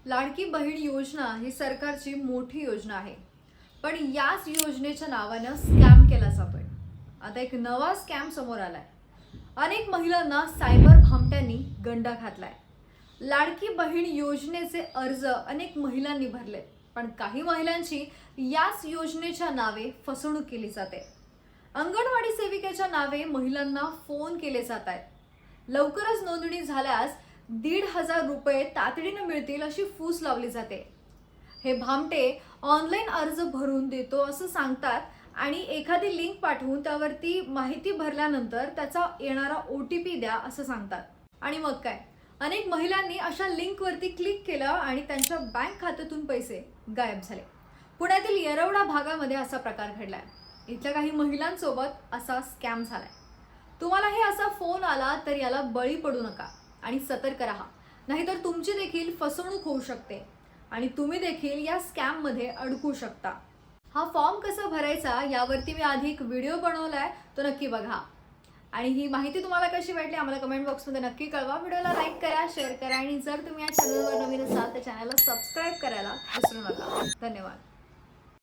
लाडकी बहीण योजना ही सरकारची मोठी योजना आहे, पण याच योजनेच्या नावानं स्कॅम केला जातोय। आता एक नवा स्कॅम समोर आलाय। अनेक महिलांना सायबर भामट्यांनी गंडा घातलाय। लाडकी बहीण योजनेचे अर्ज अनेक महिलांनी भरले, पण काही महिलांची याच योजनेच्या नावे फसवणूक केली जाते। अंगणवाडी सेविकेच्या नावे महिलांना फोन केले जात आहेत। लवकरच नोंदणी झाल्यास 1,500 रुपये तातडीने मिळतील अशी फूस लावली जाते। हे भामटे ऑनलाईन अर्ज भरून देतो असं सांगतात आणि एखादी लिंक पाठवून त्यावरती माहिती भरल्यानंतर त्याचा येणारा OTP द्या असं सांगतात। आणि मग काय, अनेक महिलांनी अशा लिंकवरती क्लिक केलं आणि त्यांच्या बँक खात्यातून पैसे गायब झाले। पुण्यातील येरवडा भागामध्ये असा प्रकार घडलाय। इथल्या काही महिलांसोबत असा स्कॅम झालाय। तुम्हालाही असा फोन आला तर याला बळी पडू नका आणि सतर्क राहा, नाहीतर तुमची देखील फसवणूक होऊ शकते आणि तुम्ही देखील या स्कॅम मध्ये अडकू शकता। हा फॉर्म कसा भरायचा यावरती मी आधी एक व्हिडिओ बनवलाय, तो नक्की बघा। आणि ही माहिती तुम्हाला कशी वाटली आम्हाला कमेंट बॉक्समध्ये नक्की कळवा। व्हिडिओला लाईक करा, शेअर करा आणि जर तुम्ही या चॅनलवर नवीन असाल तर चॅनलला सबस्क्राइब करायला विसरू नका। धन्यवाद।